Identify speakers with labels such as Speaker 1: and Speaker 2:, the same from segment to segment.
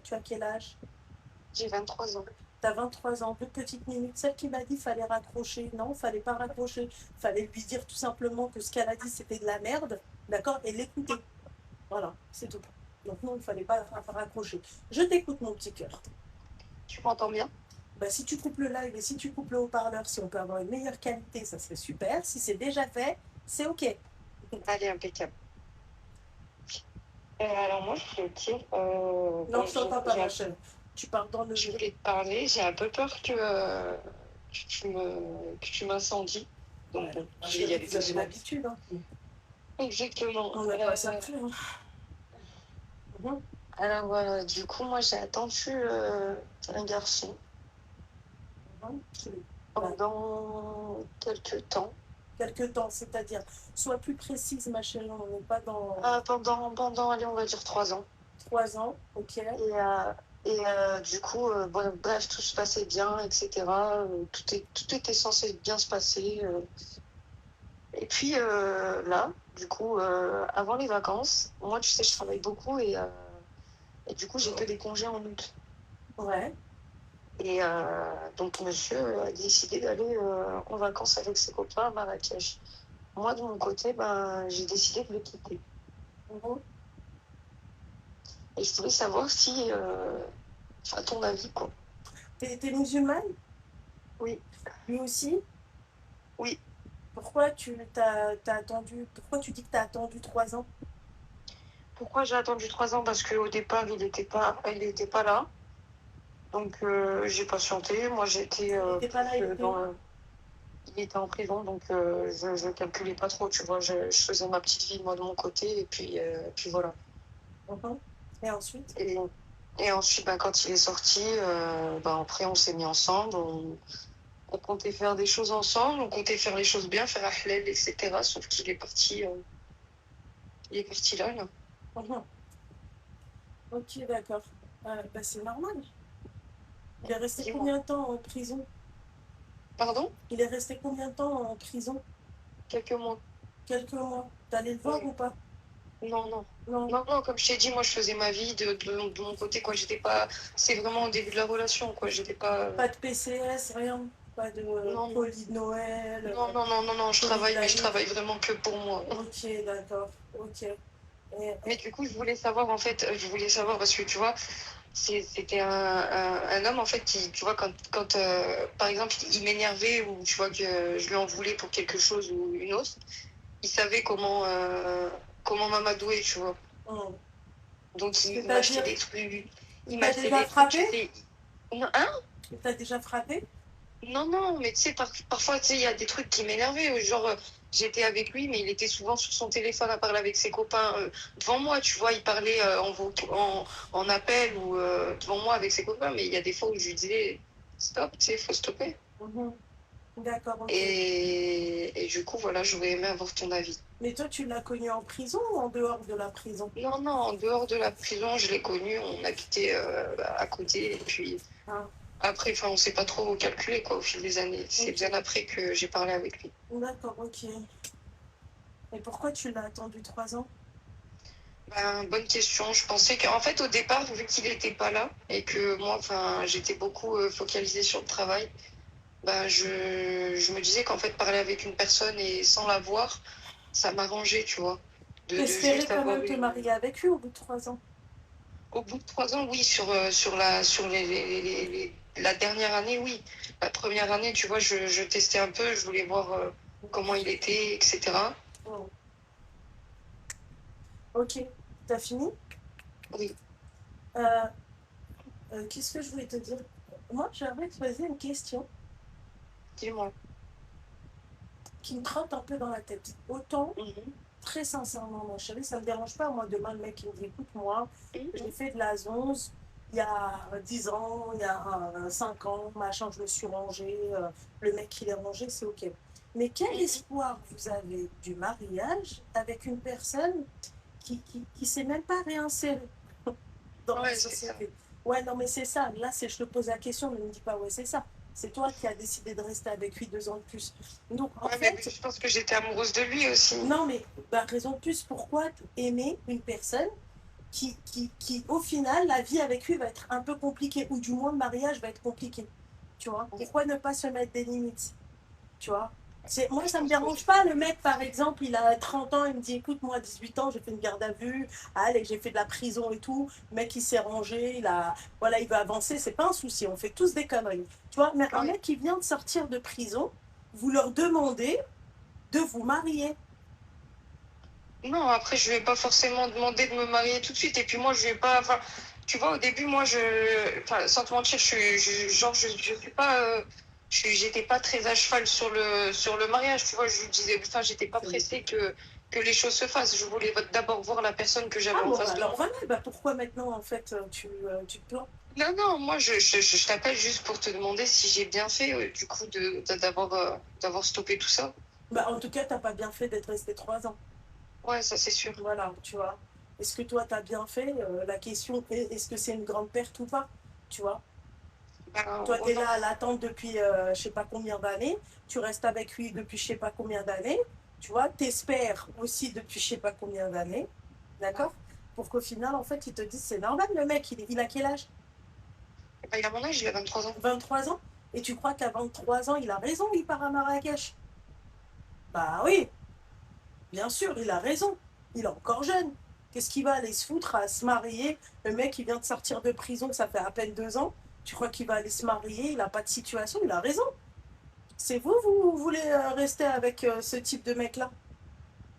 Speaker 1: Tu as quel âge?
Speaker 2: J'ai 23 ans.
Speaker 1: Tu as 23 ans, 2 petites minutes. Celle qui m'a dit qu'il fallait raccrocher, non, il ne fallait pas raccrocher. Il fallait lui dire tout simplement que ce qu'elle a dit, c'était de la merde, d'accord, et l'écouter. Voilà, c'est tout. Donc non, il ne fallait pas raccrocher. Je t'écoute, mon petit cœur.
Speaker 2: Tu m'entends bien?
Speaker 1: Bah, si tu coupes le live et si tu coupes le haut-parleur, si on peut avoir une meilleure qualité, ça serait super. Si c'est déjà fait, c'est OK.
Speaker 2: Allez, impeccable. Alors moi, je voulais te dire,
Speaker 1: Non, je t'entends pas, ma chérie. Tu parles dans le...
Speaker 2: je voulais te parler. J'ai un peu peur que tu m'incendies. Donc bon, je vais y aller
Speaker 1: Vous avez
Speaker 2: doucement.
Speaker 1: l'habitude, hein.
Speaker 2: Exactement.
Speaker 1: On n'a pas ça plus, hein.
Speaker 2: Alors voilà, du coup, moi, j'ai attendu un garçon pendant quelques temps.
Speaker 1: Quelques temps, c'est-à-dire, sois plus précise, ma chérie, on n'est pas dans...
Speaker 2: Pendant, allez, on va dire 3 ans.
Speaker 1: 3 ans, OK.
Speaker 2: Et du coup, bon, bref, tout se passait bien, etc. Tout était censé bien se passer. Et puis là, du coup, avant les vacances, moi, tu sais, je travaille beaucoup et du coup, j'ai que des congés en août.
Speaker 1: Ouais.
Speaker 2: Et donc, monsieur a décidé d'aller en vacances avec ses copains à Marrakech. Moi, de mon côté, ben, j'ai décidé de le quitter. Et je voulais savoir si, à ton avis, quoi.
Speaker 1: T'es musulmane?
Speaker 2: Oui.
Speaker 1: Lui aussi?
Speaker 2: Oui.
Speaker 1: Pourquoi tu attendu... Pourquoi tu dis que tu as attendu 3 ans?
Speaker 2: Pourquoi j'ai attendu 3 ans? Parce qu'au départ, il était pas là. Donc, j'ai patienté. Moi, j'étais
Speaker 1: Il n'était pas là, il était où?
Speaker 2: Il était en prison, donc je ne calculais pas trop, tu vois. Je faisais ma petite vie, moi, de mon côté, et puis voilà.
Speaker 1: Et ensuite?
Speaker 2: Et ensuite, ben, quand il est sorti, ben, après, on s'est mis ensemble. On comptait faire des choses ensemble, on comptait faire les choses bien, faire halal, etc. Sauf qu'il est parti, là.
Speaker 1: Ok, d'accord. Bah, c'est normal. Il est resté
Speaker 2: Dis-moi.
Speaker 1: combien de temps en prison?
Speaker 2: Pardon?
Speaker 1: Il est resté combien de temps en prison?
Speaker 2: Quelques mois.
Speaker 1: Quelques mois. T'allais le voir
Speaker 2: Ouais.
Speaker 1: ou pas?
Speaker 2: Non, non.
Speaker 1: Non.
Speaker 2: Non, non, comme je t'ai dit, moi je faisais ma vie de mon côté, quoi. J'étais pas. C'est vraiment au début de la relation, quoi. J'étais pas.
Speaker 1: Pas de PCS, rien? Pas de
Speaker 2: Non, non.
Speaker 1: colis de Noël,
Speaker 2: Non, non, non, non, non, je
Speaker 1: colis de
Speaker 2: travaille, mais je
Speaker 1: l'année?
Speaker 2: travaille vraiment que pour moi.
Speaker 1: Ok, d'accord. Ok.
Speaker 2: Mais du coup, je voulais savoir, en fait, parce que tu vois, c'était un homme, en fait, qui, tu vois, quand par exemple, il m'énervait ou tu vois que je lui en voulais pour quelque chose ou une autre, il savait comment m'amadouer, tu vois. Donc, il m'achetait
Speaker 1: C'est-à-dire,
Speaker 2: des trucs.
Speaker 1: il
Speaker 2: Il
Speaker 1: t'a
Speaker 2: m'achetait
Speaker 1: déjà
Speaker 2: des trucs, tu
Speaker 1: frappé?
Speaker 2: sais. Non, hein?
Speaker 1: Il t'a déjà frappé?
Speaker 2: Non, non, mais tu sais, parfois, tu sais, il y a des trucs qui m'énervaient. Genre, j'étais avec lui, mais il était souvent sur son téléphone à parler avec ses copains devant moi. Tu vois, il parlait en appel ou devant moi avec ses copains. Mais il y a des fois où je lui disais, stop, tu sais, il faut stopper.
Speaker 1: D'accord, ok.
Speaker 2: Et du coup, voilà, j'aurais aimé avoir ton avis.
Speaker 1: Mais toi, tu l'as connu en prison ou en dehors de la prison?
Speaker 2: Non, non, en dehors de la prison, je l'ai connu. On habitait à côté. Et puis
Speaker 1: Ah,
Speaker 2: après, enfin, on s'est pas trop calculé, quoi, au fil des années. C'est bien après que j'ai parlé avec lui.
Speaker 1: d'accord, ok. Et pourquoi tu l'as attendu 3 ans?
Speaker 2: Ben, bonne question. Je pensais qu'en fait, au départ, vu qu'il n'était pas là et que moi, enfin, j'étais beaucoup focalisée sur le travail, ben, je me disais qu'en fait, parler avec une personne et sans la voir, ça m'arrangeait, tu vois. De
Speaker 1: T'espérais
Speaker 2: juste
Speaker 1: quand
Speaker 2: avoir
Speaker 1: même te
Speaker 2: une.
Speaker 1: marier avec lui au bout de 3 ans?
Speaker 2: Au bout de 3 ans, oui, sur la dernière année, oui. La première année, tu vois, je testais un peu, je voulais voir comment il était, etc.
Speaker 1: Oh. Ok, t'as fini?
Speaker 2: Oui,
Speaker 1: Euh, Qu'est-ce que je voulais te dire? Moi, j'aimerais te poser une question
Speaker 2: dis-moi.
Speaker 1: qui me trotte un peu dans la tête. Autant,
Speaker 2: Mhm,
Speaker 1: très sincèrement, mon chéri, ça ne me dérange pas, moi, demain, le mec, il me dit, écoute, moi, j'ai
Speaker 2: mhm,
Speaker 1: fait de la zonze il y a 10 ans, il y a 5 ans, machin, je me suis rangée, le mec, il est rangé, c'est OK. Mais quel
Speaker 2: mhm.
Speaker 1: espoir vous avez du mariage avec une personne qui sait même pas réinsérer dans la
Speaker 2: Ouais, c'est ça.
Speaker 1: société? Ouais, non, mais c'est ça. Là, je te pose la question, ne me dis pas, ouais, c'est ça. C'est toi qui as décidé de rester avec lui 2 ans de plus. Donc, en
Speaker 2: Ouais, mais
Speaker 1: fait,
Speaker 2: je pense que j'étais amoureuse de lui aussi.
Speaker 1: non, mais bah, raison de plus, pourquoi aimer une personne au final, la vie avec lui va être un peu compliquée, ou du moins le mariage va être compliqué. Tu vois, pourquoi ne pas se mettre des limites? Tu vois, moi, ça me dérange pas. Le mec, par exemple, il a 30 ans, il me dit écoute, moi, 18 ans, j'ai fait une garde à vue, allez, j'ai fait de la prison et tout. Le mec, il s'est rangé, voilà, il veut avancer, c'est pas un souci. On fait tous des conneries. Tu vois, mais un mec qui vient de sortir de prison, vous leur demandez de vous marier.
Speaker 2: Non, après, je vais pas forcément demander de me marier tout de suite. Et puis moi, je vais pas. Enfin, tu vois, au début, moi, enfin, sans te mentir, je suis pas. J'étais pas très à cheval sur le mariage. Tu vois, je disais, enfin, j'étais pas pressée que les choses se fassent. Je voulais d'abord voir la personne que j'avais
Speaker 1: Ah
Speaker 2: en
Speaker 1: bon,
Speaker 2: face de
Speaker 1: alors
Speaker 2: moi.
Speaker 1: voilà, bah pourquoi maintenant, en fait, tu te plains?
Speaker 2: Non, non, moi, je t'appelle juste pour te demander si j'ai bien fait, du coup, d'avoir stoppé tout ça.
Speaker 1: Bah, en tout cas, t'as pas bien fait d'être resté 3 ans.
Speaker 2: Ouais, ça, c'est sûr.
Speaker 1: Voilà, tu vois. Est-ce que toi, t'as bien fait? La question est, est-ce que c'est une grande perte ou pas? Tu vois.
Speaker 2: Ben,
Speaker 1: Toi, tu
Speaker 2: oh
Speaker 1: es
Speaker 2: non.
Speaker 1: là à l'attente depuis je sais pas combien d'années. Tu restes avec lui depuis je sais pas combien d'années. Tu vois, t'espères aussi depuis je sais pas combien d'années. D'accord? Pour qu'au final, en fait, ils te disent c'est normal, le mec, il a quel âge?
Speaker 2: Ben, il a mon âge, il a 23 ans.
Speaker 1: 23 ans? Et tu crois qu'à 23 ans, il a raison, il part à Marrakech? Bah oui, bien sûr, il a raison. Il est encore jeune. Qu'est-ce qu'il va aller se foutre à se marier? Le mec, il vient de sortir de prison, ça fait à peine 2 ans. Tu crois qu'il va aller se marier? Il n'a pas de situation, il a raison. C'est vous, vous voulez rester avec ce type de mec-là?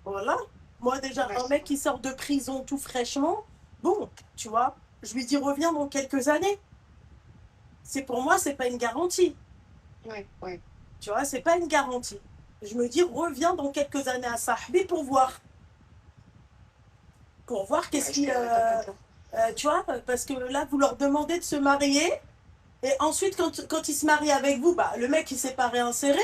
Speaker 1: Voilà. Moi, déjà,
Speaker 2: Ouais,
Speaker 1: un mec qui sort de prison tout fraîchement, bon, tu vois, je lui dis reviens dans quelques années. Pour moi, c'est pas une garantie.
Speaker 2: ouais, ouais.
Speaker 1: Tu vois, c'est pas une garantie. Je me dis reviens dans quelques années à Sahbi pour voir. Pour voir qu'est-ce
Speaker 2: Ouais,
Speaker 1: qui.
Speaker 2: t'as pas tort.
Speaker 1: Tu vois, parce que là, vous leur demandez de se marier. Et ensuite, quand ils se marient avec vous, bah, le mec, il s'est pas réinséré.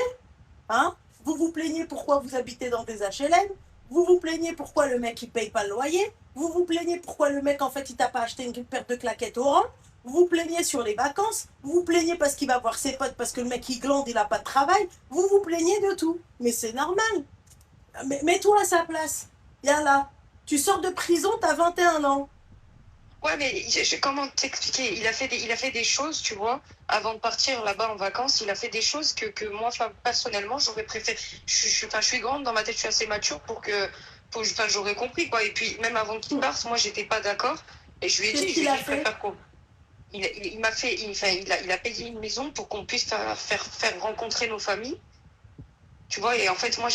Speaker 1: Hein? Vous vous plaignez pourquoi vous habitez dans des HLM. Vous vous plaignez pourquoi le mec il paye pas le loyer. Vous vous plaignez pourquoi le mec en fait il t'a pas acheté une paire de claquettes au rang. Vous vous plaignez sur les vacances. Vous vous plaignez parce qu'il va voir ses potes parce que le mec il glande, il a pas de travail. Vous vous plaignez de tout. Mais c'est normal. Mais mets-toi à sa place. Yalla. Tu sors de prison, t'as 21 ans.
Speaker 2: Ouais, mais comment t'expliquer? Il a fait des choses, tu vois, avant de partir là-bas en vacances, il a fait des choses que moi, enfin, personnellement, j'aurais préféré. Enfin, je suis grande dans ma tête, je suis assez mature enfin, j'aurais compris, quoi. Et puis, même avant qu'il parte, moi, j'étais pas d'accord. Et
Speaker 1: Qu'est-ce
Speaker 2: je lui
Speaker 1: qu'il
Speaker 2: ai
Speaker 1: a
Speaker 2: dit, je
Speaker 1: fait?
Speaker 2: préfère quoi? Il m'a fait, enfin, il a payé une maison pour qu'on puisse faire rencontrer nos familles. Tu vois, et en fait, moi,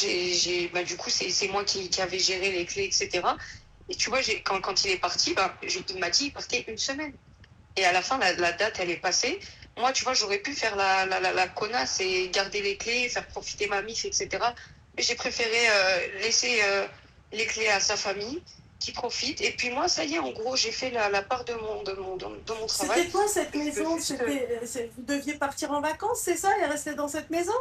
Speaker 2: bah, du coup, c'est moi qui avait géré les clés, etc. Et tu vois, quand il est parti, bah, il m'a dit qu'il partait une semaine. Et à la fin, la date, elle est passée. Moi, tu vois, j'aurais pu faire la connasse et garder les clés, faire profiter ma mif, etc. Mais j'ai préféré laisser les clés à sa famille, qui profite. Et puis moi, ça y est, en gros, j'ai fait la part de mon travail.
Speaker 1: C'était quoi cette
Speaker 2: Je veux
Speaker 1: maison?
Speaker 2: juste.
Speaker 1: Vous deviez partir en vacances, c'est ça, et rester dans cette maison?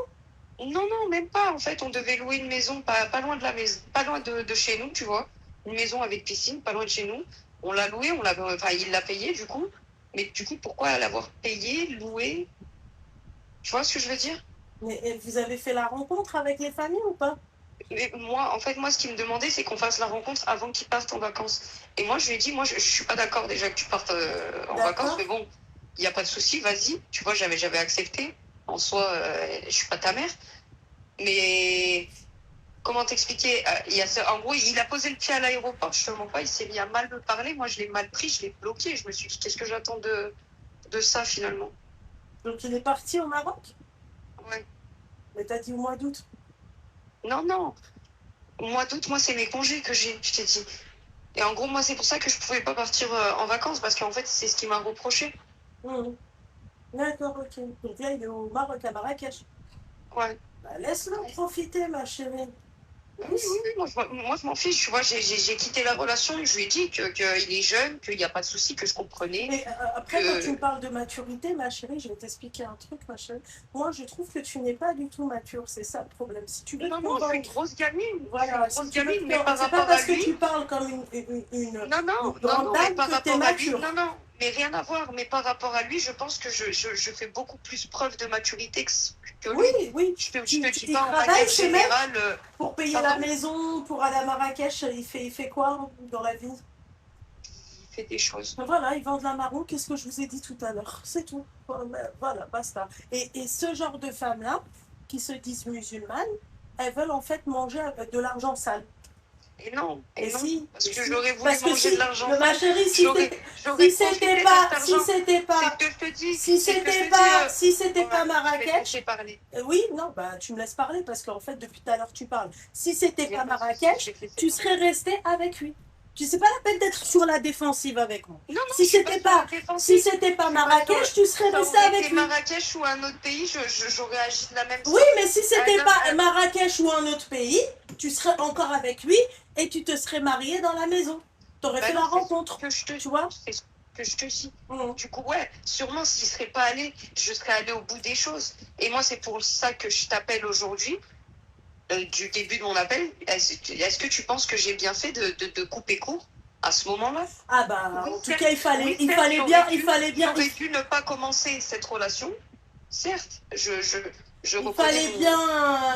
Speaker 2: Non, non, même pas. En fait, on devait louer une maison pas loin de la maison, pas loin de chez nous, tu vois. Une maison avec piscine, pas loin de chez nous. On l'a louée, enfin, il l'a payé du coup. Mais du coup, pourquoi l'avoir payé, loué? Tu vois ce que je veux dire?
Speaker 1: Mais vous avez fait la rencontre avec les familles ou pas?
Speaker 2: Mais moi, en fait, moi, ce qu'il me demandait, c'est qu'on fasse la rencontre avant qu'il parte en vacances. Et moi, je lui ai dit, moi, je suis pas d'accord déjà que tu partes en vacances,
Speaker 1: D'accord.
Speaker 2: mais bon, il n'y a pas de souci, vas-y. Tu vois, j'avais accepté. En soi, je suis pas ta mère. Mais comment t'expliquer? En gros, il a posé le pied à l'aéroport. Je te mens pas, il s'est mis à mal me parler. Moi, je l'ai mal pris, je l'ai bloqué. Je me suis dit, qu'est-ce que j'attends de ça finalement?
Speaker 1: Donc il est parti au Maroc?
Speaker 2: Ouais.
Speaker 1: Mais t'as dit au mois d'août.
Speaker 2: Non, non. Au mois d'août, moi, c'est mes congés que j'ai, je t'ai dit. Et en gros, moi, c'est pour ça que je pouvais pas partir en vacances parce qu'en fait, c'est ce qu'il m'a reproché.
Speaker 1: Mmh. D'accord, ok. Donc là, il est au Maroc, à Marrakech.
Speaker 2: Ouais.
Speaker 1: Bah, laisse-le profiter, ma chérie.
Speaker 2: Oui, oui,
Speaker 1: Laisse.
Speaker 2: oui, moi, je m'en fiche. Tu vois, j'ai quitté la relation. Je lui ai dit qu'il est jeune, qu'il n'y a pas de souci, que je comprenais.
Speaker 1: Mais après, quand tu me
Speaker 2: Que...
Speaker 1: parles de maturité, ma chérie, je vais t'expliquer un truc, ma chérie. Moi, je trouve que tu n'es pas du tout mature. C'est ça le problème. Si tu veux te
Speaker 2: Non, non, je suis une
Speaker 1: convaincre,
Speaker 2: grosse gamine. Je suis
Speaker 1: voilà,
Speaker 2: une
Speaker 1: si
Speaker 2: grosse
Speaker 1: tu veux
Speaker 2: gamine, mais
Speaker 1: te...
Speaker 2: par
Speaker 1: C'est pas
Speaker 2: rapport à
Speaker 1: parce que tu
Speaker 2: lui,
Speaker 1: parles comme
Speaker 2: non,
Speaker 1: une
Speaker 2: non, non,
Speaker 1: grande
Speaker 2: non, mais
Speaker 1: dame
Speaker 2: par
Speaker 1: que tu es
Speaker 2: rapport à lui,
Speaker 1: mature.
Speaker 2: non, non, mais rien à voir. Mais par rapport à lui, je pense que je fais beaucoup plus preuve de maturité que
Speaker 1: Oui,
Speaker 2: lui.
Speaker 1: oui.
Speaker 2: Je te dis
Speaker 1: Il
Speaker 2: pas en
Speaker 1: travaille,
Speaker 2: manière
Speaker 1: ce mec,
Speaker 2: générale.
Speaker 1: pour payer la
Speaker 2: Pardon?
Speaker 1: maison, pour aller à Marrakech. Il fait quoi dans la vie?
Speaker 2: fait des choses.
Speaker 1: Voilà, ils vendent la marron, qu'est-ce que je vous ai dit tout à l'heure? C'est tout. Voilà, basta. Et ce genre de femmes-là, qui se disent musulmanes, elles veulent en fait manger de l'argent sale.
Speaker 2: Et non,
Speaker 1: Et
Speaker 2: non,
Speaker 1: si,
Speaker 2: parce
Speaker 1: et
Speaker 2: que
Speaker 1: si.
Speaker 2: j'aurais voulu
Speaker 1: Parce que
Speaker 2: manger
Speaker 1: si,
Speaker 2: de l'argent
Speaker 1: ma
Speaker 2: sale,
Speaker 1: chérie, si
Speaker 2: j'aurais
Speaker 1: c'était
Speaker 2: profité de
Speaker 1: pas,
Speaker 2: cet
Speaker 1: si
Speaker 2: argent.
Speaker 1: c'était
Speaker 2: C'est
Speaker 1: pas,
Speaker 2: ce que je te dis,
Speaker 1: si
Speaker 2: c'est ce que je
Speaker 1: c'était
Speaker 2: te
Speaker 1: pas,
Speaker 2: dis.
Speaker 1: si c'était pas
Speaker 2: Ouais, je vais te
Speaker 1: Marrakech,
Speaker 2: laisser parler.
Speaker 1: oui, non, bah tu me laisses parler parce qu'en fait depuis tout à l'heure tu parles. Si c'était
Speaker 2: Il n'y a
Speaker 1: pas
Speaker 2: pas de souci, je
Speaker 1: Marrakech,
Speaker 2: vais te laisser
Speaker 1: tu
Speaker 2: parler.
Speaker 1: serais resté avec lui. Tu sais pas la peine d'être sur la défensive avec moi.
Speaker 2: Non, non,
Speaker 1: Si
Speaker 2: je suis pas
Speaker 1: c'était
Speaker 2: sur la
Speaker 1: pas, si
Speaker 2: défensive.
Speaker 1: c'était pas
Speaker 2: Je suis pas sur-
Speaker 1: Marrakech, tu serais
Speaker 2: Ça
Speaker 1: resté
Speaker 2: aurait
Speaker 1: avec
Speaker 2: été
Speaker 1: lui.
Speaker 2: Marrakech ou un autre pays, j'aurais agi de la même
Speaker 1: Oui,
Speaker 2: sorte.
Speaker 1: mais si c'était pas Marrakech ou un autre pays, tu serais encore avec lui et tu te serais marié dans la maison. T'aurais
Speaker 2: Bah
Speaker 1: fait
Speaker 2: non,
Speaker 1: la
Speaker 2: c'est ce
Speaker 1: rencontre,
Speaker 2: que je te,
Speaker 1: tu vois.
Speaker 2: c'est ce que je te dis.
Speaker 1: Mhm.
Speaker 2: Du coup, ouais, sûrement s'il serait pas allé, je serais allée au bout des choses. Et moi, c'est pour ça que je t'appelle aujourd'hui, du début de mon appel. Est-ce que tu penses que j'ai bien fait de couper court à ce moment-là?
Speaker 1: Ah bah,
Speaker 2: Oui,
Speaker 1: en tout
Speaker 2: certes,
Speaker 1: cas, il fallait
Speaker 2: oui, certes,
Speaker 1: bien,
Speaker 2: j'aurais dû ne pas commencer cette relation. Certes, je
Speaker 1: il
Speaker 2: reconnais
Speaker 1: fallait bien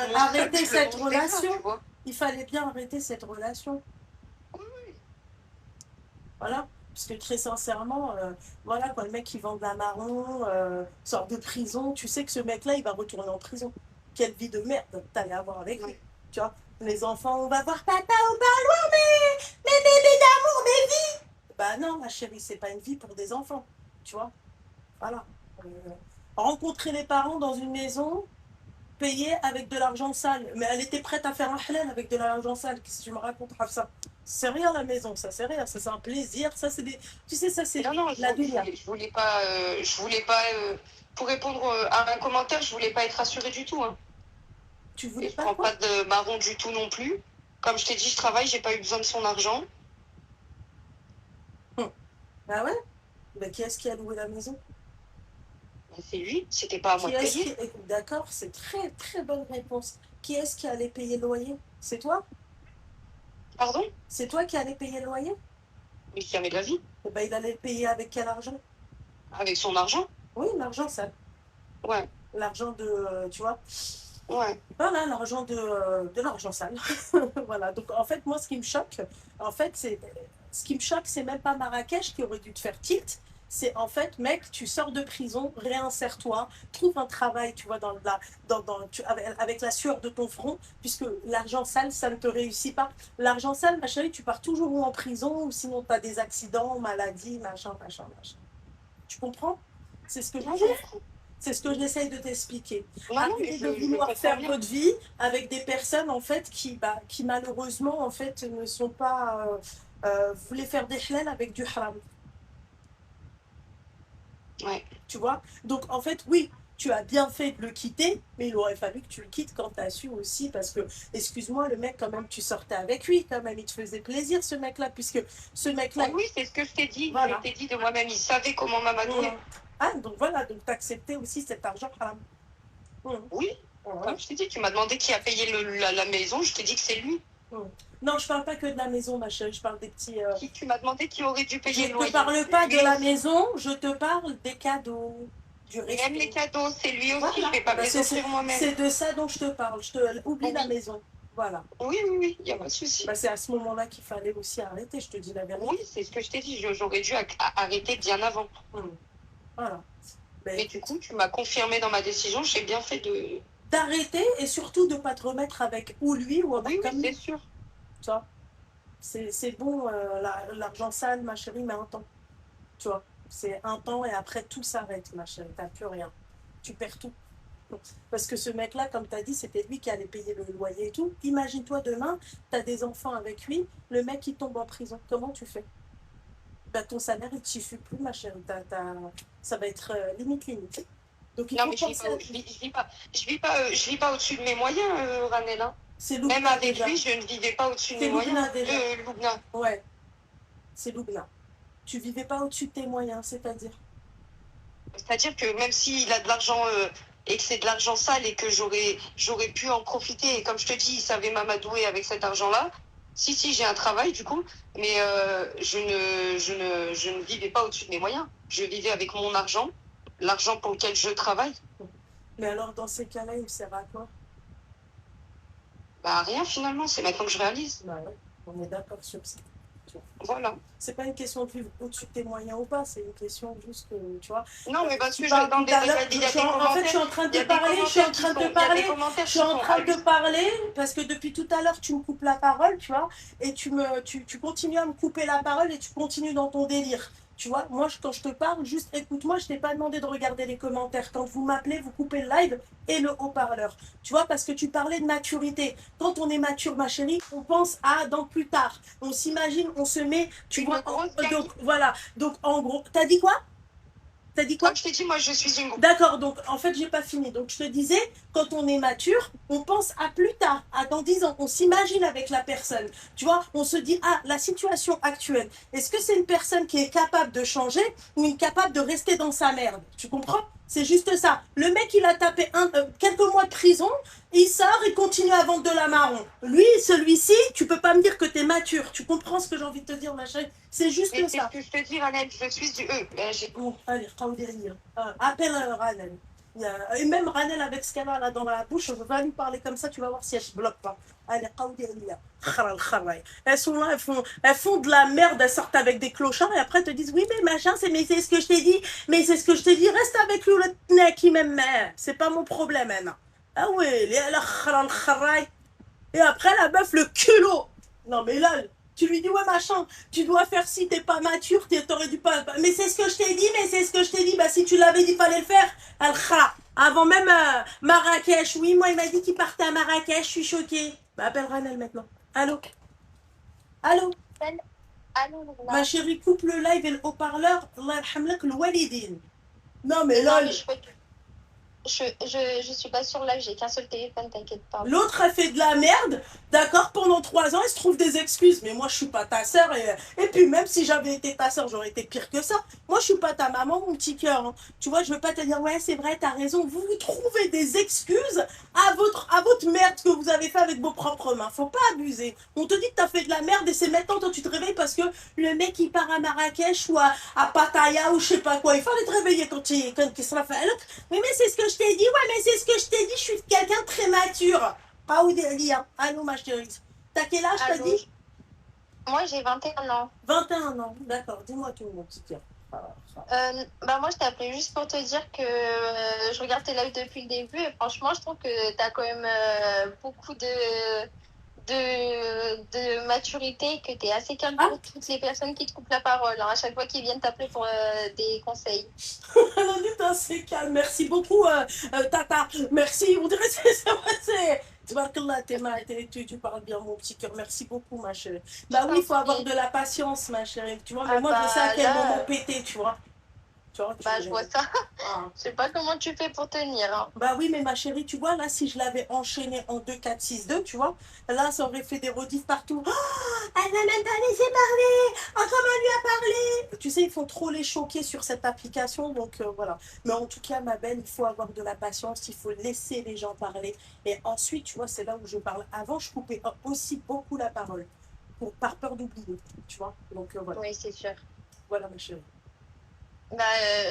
Speaker 2: mon
Speaker 1: arrêter
Speaker 2: sac,
Speaker 1: cette
Speaker 2: mon dégât,
Speaker 1: relation.
Speaker 2: tu vois.
Speaker 1: Il fallait bien arrêter cette relation. Voilà. Parce que très sincèrement, voilà, quand le mec il vend de la marron, sort de prison, tu sais que ce mec-là, il va retourner en prison. Quelle vie de merde t'allais avoir avec lui.
Speaker 2: Ouais.
Speaker 1: Tu vois, les enfants, on va voir papa au parloir, mais bébé d'amour, mais vie. Bah non, ma chérie, c'est pas une vie pour des enfants. Tu vois, voilà. Rencontrer les parents dans une maison, payée avec de l'argent sale. Mais elle était prête à faire un halal avec de l'argent sale. Qu'est-ce que tu me racontes, ça? C'est rien la maison, ça c'est rien. Ça c'est un plaisir. Ça c'est des. Tu sais, ça c'est
Speaker 2: Non, non,
Speaker 1: la dunya.
Speaker 2: je voulais pas, pour répondre à un commentaire, je voulais pas être rassurée du tout. Hein.
Speaker 1: Tu
Speaker 2: Et
Speaker 1: voulais
Speaker 2: je
Speaker 1: pas
Speaker 2: prends
Speaker 1: quoi?
Speaker 2: pas de marron du tout non plus. Comme je t'ai dit, je travaille, j'ai pas eu besoin de son argent.
Speaker 1: Ah ouais? Ben, qui est-ce qui a loué la maison?
Speaker 2: C'est lui, c'était pas à moi
Speaker 1: Qui
Speaker 2: de
Speaker 1: est-ce
Speaker 2: payer.
Speaker 1: qui. D'accord, c'est très très bonne réponse. Qui est-ce qui allait payer le loyer? C'est toi?
Speaker 2: Pardon?
Speaker 1: C'est toi qui allais payer le loyer?
Speaker 2: Mais jamais de la vie.
Speaker 1: Eh ben, il allait le payer avec quel argent?
Speaker 2: Avec son argent?
Speaker 1: Oui, l'argent sale.
Speaker 2: Ouais,
Speaker 1: L'argent de. Tu vois?
Speaker 2: ouais.
Speaker 1: Voilà, l'argent de l'argent sale. Voilà. Donc en fait, moi, ce qui me choque, en fait, c'est ce qui me choque, c'est même pas Marrakech qui aurait dû te faire tilt. C'est en fait, mec, tu sors de prison, réinsère-toi, trouve un travail, tu vois, avec la sueur de ton front, puisque l'argent sale, ça ne te réussit pas. L'argent sale, ma chérie, tu pars toujours ou en prison, ou sinon tu as des accidents, maladies, machin, machin, machin. Tu comprends? C'est ce que je
Speaker 2: Non,
Speaker 1: comprends. C'est ce que j'essaye de t'expliquer.
Speaker 2: non, mais
Speaker 1: Arrêtez de
Speaker 2: je
Speaker 1: vouloir
Speaker 2: comprends
Speaker 1: faire
Speaker 2: bien.
Speaker 1: votre vie avec des personnes en fait qui malheureusement en fait ne sont pas voulaient faire des halal avec du haram.
Speaker 2: Ouais.
Speaker 1: Tu vois? Donc en fait oui, tu as bien fait de le quitter, mais il aurait fallu que tu le quittes quand tu as su aussi parce que excuse-moi le mec quand même tu sortais avec lui quand même il te faisait plaisir ce mec-là puisque ce mec-là.
Speaker 2: Ah oui, c'est ce que je t'ai dit.
Speaker 1: Voilà.
Speaker 2: Je t'ai dit de moi-même, il savait comment m'amadouer.
Speaker 1: Ah donc voilà donc t'acceptais aussi cet argent haram.
Speaker 2: Oui. Comme je t'ai dit, tu m'as demandé qui a payé la maison, je t'ai dit que c'est lui.
Speaker 1: Non, je parle pas que de la maison, ma chérie, je parle des petits.
Speaker 2: Qui tu m'as demandé qui aurait dû payer
Speaker 1: Je
Speaker 2: le
Speaker 1: te
Speaker 2: loyer.
Speaker 1: parle pas de
Speaker 2: Lui
Speaker 1: la
Speaker 2: aussi.
Speaker 1: maison, je te parle des cadeaux, du respect.
Speaker 2: Même les cadeaux, c'est lui aussi,
Speaker 1: Voilà.
Speaker 2: je vais pas me
Speaker 1: Bah,
Speaker 2: les offrir moi-même.
Speaker 1: c'est de ça dont je te parle. Oublie la maison. Voilà.
Speaker 2: Oui, oui, oui, il n'y a pas de souci.
Speaker 1: Bah, c'est à ce moment-là qu'il fallait aussi arrêter, je te dis la vérité.
Speaker 2: Oui, c'est ce que je t'ai dit, j'aurais dû arrêter bien avant.
Speaker 1: Voilà.
Speaker 2: Mais du coup, tu m'as confirmé dans ma décision, j'ai bien fait de.
Speaker 1: D'arrêter et surtout de ne pas te remettre avec ou lui ou avec
Speaker 2: Oui,
Speaker 1: comme
Speaker 2: c'est
Speaker 1: lui.
Speaker 2: sûr.
Speaker 1: Tu vois, c'est bon, l'argent sale, ma chérie, mais un temps. Tu vois, c'est un temps et après tout s'arrête, ma chérie. T'as plus rien. Tu perds tout. Parce que ce mec-là, comme tu as dit, c'était lui qui allait payer le loyer et tout. Imagine-toi demain, tu as des enfants avec lui, le mec il tombe en prison. Comment tu fais? Bah, ton salaire il ne te suffit plus, ma chérie. Ça va être limite. Donc il
Speaker 2: Non,
Speaker 1: faut
Speaker 2: mais
Speaker 1: penser à...
Speaker 2: je vis pas au-dessus de mes moyens, Ranel. Hein.
Speaker 1: C'est
Speaker 2: Même
Speaker 1: Loubna
Speaker 2: avec
Speaker 1: déjà.
Speaker 2: lui, je ne vivais pas au-dessus de
Speaker 1: C'est
Speaker 2: mes moyens.
Speaker 1: Loubna déjà.
Speaker 2: Loubna.
Speaker 1: Ouais, c'est Loubna. Tu vivais pas au-dessus de tes moyens, c'est-à-dire?
Speaker 2: C'est-à-dire que même s'il a de l'argent et que c'est de l'argent sale et que j'aurais pu en profiter, et comme je te dis, il savait m'amadouer avec cet argent-là. Si, j'ai un travail du coup, mais je ne vivais pas au-dessus de mes moyens. Je vivais avec mon argent, l'argent pour lequel je travaille.
Speaker 1: Mais alors dans ces cas-là, il me sert à quoi?
Speaker 2: Bah rien finalement, c'est maintenant que je réalise.
Speaker 1: Bah ouais, on est d'accord sur ça. Tu
Speaker 2: Voilà.
Speaker 1: C'est pas une question de vivre au-dessus de tes moyens ou pas, c'est une question juste que, tu vois.
Speaker 2: Non, mais parce
Speaker 1: Tu
Speaker 2: que
Speaker 1: parles
Speaker 2: dans
Speaker 1: tout
Speaker 2: des,
Speaker 1: à
Speaker 2: il y
Speaker 1: l'heure,
Speaker 2: a, il y a des
Speaker 1: en fait, je suis
Speaker 2: commentaires,
Speaker 1: en train de
Speaker 2: il y
Speaker 1: te
Speaker 2: a des
Speaker 1: parler, je suis en
Speaker 2: commentaires qui
Speaker 1: train de
Speaker 2: sont,
Speaker 1: te
Speaker 2: il y a des
Speaker 1: parler,
Speaker 2: commentaires
Speaker 1: je suis
Speaker 2: qui
Speaker 1: en
Speaker 2: sont
Speaker 1: train de te
Speaker 2: abusés.
Speaker 1: parler, parce que depuis tout à l'heure, tu me coupes la parole, tu vois, et tu continues à me couper la parole et tu continues dans ton délire. Tu vois, moi, quand je te parle, juste écoute-moi, je t'ai pas demandé de regarder les commentaires. Quand vous m'appelez, vous coupez le live et le haut-parleur. Tu vois, parce que tu parlais de maturité. Quand on est mature, ma chérie, on pense à dans plus tard. On s'imagine, on se met, tu
Speaker 2: Une
Speaker 1: vois,
Speaker 2: grosse
Speaker 1: donc
Speaker 2: gamine.
Speaker 1: voilà. Donc en gros, t'as dit quoi? T'as dit quoi?
Speaker 2: Comme je t'ai dit, moi, je suis une grosse.
Speaker 1: D'accord, donc en fait, j'ai pas fini. Donc je te disais, quand on est mature, on pense à plus tard, à dans 10 ans. On s'imagine avec la personne. Tu vois, on se dit, ah, la situation actuelle, est-ce que c'est une personne qui est capable de changer ou incapable de rester dans sa merde? Tu comprends? C'est juste ça. Le mec, il a tapé quelques mois de prison, il sort, il continue à vendre de la marron. Lui, celui-ci, tu peux pas me dire que t'es mature. Tu comprends ce que j'ai envie de te dire, ma chérie? C'est juste
Speaker 2: Mais c'est ce
Speaker 1: ça.
Speaker 2: que je te dis, Ranel, je suis du E.
Speaker 1: Bon, allez, appelle Ranel. Et même Ranel avec ce qu'elle a là dans la bouche, je vais lui parler comme ça, tu vas voir si elle se bloque pas. Allez, elles sont là, elles font de la merde, elles sortent avec des clochards et après elles te disent oui mais machin, mais c'est ce que je t'ai dit, mais c'est ce que je t'ai dit, reste avec lui le nez qui m'aime, c'est pas mon problème maintenant. Ah ouais, et après la meuf le culot. Non mais là, tu lui dis ouais machin, tu dois faire si t'es pas mature, t'aurais dû pas. Mais c'est ce que je t'ai dit, mais c'est ce que je t'ai dit. Bah si tu l'avais dit, fallait le faire. Avant même Marrakech. Oui, moi il m'a dit qu'il partait à Marrakech, je suis choquée. Bah appelle Ranel maintenant. Allô? Allô?
Speaker 2: Allô,
Speaker 1: Ma chérie, coupe le live et le haut-parleur. Allah yarhamlak le walidine. Non mais
Speaker 2: non,
Speaker 1: là.
Speaker 2: mais je suis pas sur live, j'ai qu'un seul téléphone, t'inquiète pas.
Speaker 1: L'autre a fait de la merde, d'accord, pendant 3 ans, elle se trouve des excuses. Mais moi, je suis pas ta sœur. Et puis, même si j'avais été ta sœur, j'aurais été pire que ça. Moi, je suis pas ta maman, mon petit cœur. Hein. Tu vois, je veux pas te dire, ouais, c'est vrai, t'as raison. Vous vous trouvez des excuses à votre merde que vous avez fait avec vos propres mains. Faut pas abuser. On te dit que t'as fait de la merde et c'est maintenant, toi, tu te réveilles parce que le mec, il part à Marrakech ou à Pattaya ou je sais pas quoi. Il fallait te réveiller quand il sera fait. Oui, mais c'est ce que je t'ai dit. Ouais, mais c'est ce que je t'ai dit. Je suis quelqu'un de très mature. Allô, ma chérie. T'as quel âge, t'as dit?
Speaker 2: Moi, j'ai 21 ans.
Speaker 1: 21 ans, d'accord. Dis-moi tout, mon petit cœur.
Speaker 2: Bah moi, je t'ai appelé juste pour te dire que je regarde tes lives depuis le début et franchement, je trouve que t'as quand même beaucoup de maturité, que t'es assez calme pour toutes les personnes qui te coupent la parole, hein, à chaque fois qu'ils viennent t'appeler pour des conseils.
Speaker 1: Non, putain, c'est calme. Merci beaucoup, Tata. Merci. On dirait que c'est. Tu parles bien, mon petit cœur. Merci beaucoup, ma chérie. Bah oui, il faut avoir de la patience, ma chérie. Tu vois, mais moi, je sais à quel moment péter, tu vois.
Speaker 2: Bah, je vois ça.
Speaker 1: Ah.
Speaker 2: Je sais pas comment tu fais pour tenir. Hein.
Speaker 1: Bah oui, mais ma chérie, tu vois, là, si je l'avais enchaîné en 2, 4, 6, 2, tu vois, là, ça aurait fait des rediffs partout. Oh, elle m'a même pas laissé parler. Oh, comment elle lui a parlé? Tu sais, ils font trop les choquer sur cette application, donc voilà. Mais en tout cas, ma belle, il faut avoir de la patience, il faut laisser les gens parler. Et ensuite, tu vois, c'est là où je parle. Avant, je coupais aussi beaucoup la parole, par peur d'oublier, tu vois. Donc voilà.
Speaker 2: Oui, c'est sûr.
Speaker 1: Voilà, ma chérie.
Speaker 2: Bah,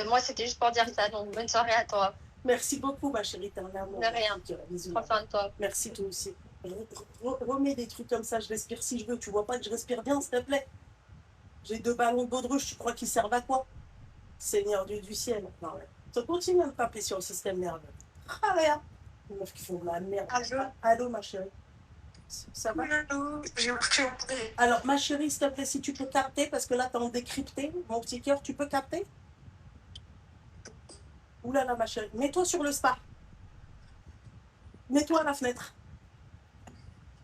Speaker 2: moi, c'était juste pour dire ça, donc bonne soirée à toi.
Speaker 1: Merci beaucoup, ma chérie, t'es un amour.
Speaker 2: De rien. Prends soin de toi.
Speaker 1: Merci, toi aussi. Remets des trucs comme ça, je respire si je veux. Tu vois pas que je respire bien, s'il te plaît? J'ai 2 ballons de baudruche, tu crois qu'ils servent à quoi? Seigneur Dieu du ciel. Non, ouais. Ça continue à me taper sur le système nerveux. Ah, regarde. Les meufs qui font de la merde. Allô, ma chérie. Ça va?
Speaker 2: Allô, j'ai oublié.
Speaker 1: Alors, ma chérie, s'il te plaît, si tu peux capter, parce que là, t'es en décrypté, mon petit cœur, tu peux capter? Oulala, ma chérie. Mets-toi sur le spa. Mets-toi à la fenêtre.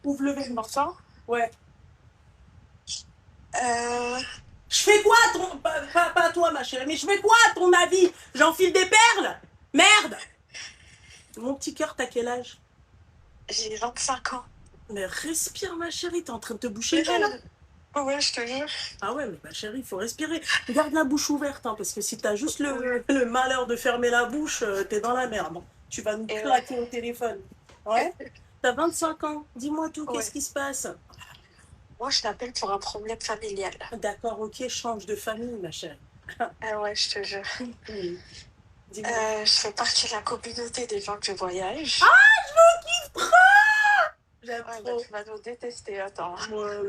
Speaker 1: Ouvre le verre.
Speaker 2: Pourtant?
Speaker 1: Ouais. Je fais quoi pas toi, ma chérie, mais je fais quoi à ton avis? J'enfile des perles? Merde! Mon petit cœur, t'as quel âge?
Speaker 2: J'ai 25 ans.
Speaker 1: Mais respire, ma chérie, t'es en train de te boucher là.
Speaker 2: Ouais, je te jure.
Speaker 1: Ah ouais, mais ma chérie, il faut respirer. Garde la bouche ouverte, hein, parce que si t'as juste le malheur de fermer la bouche, t'es dans la merde. Tu vas nous claquer au téléphone. Ouais? T'as 25 ans. Dis-moi tout, qu'est-ce qui se passe?
Speaker 2: Moi, je t'appelle pour un problème familial.
Speaker 1: D'accord, ok, change de famille, ma chérie.
Speaker 2: Ah ouais, je te jure.
Speaker 1: Dis-moi.
Speaker 2: Je fais partie de la communauté des gens que je voyage.
Speaker 1: Ah, je me kiffe trop! J'aime
Speaker 2: Ouais,
Speaker 1: trop.
Speaker 2: bah, tu vas nous détester, attends.
Speaker 1: Ouais,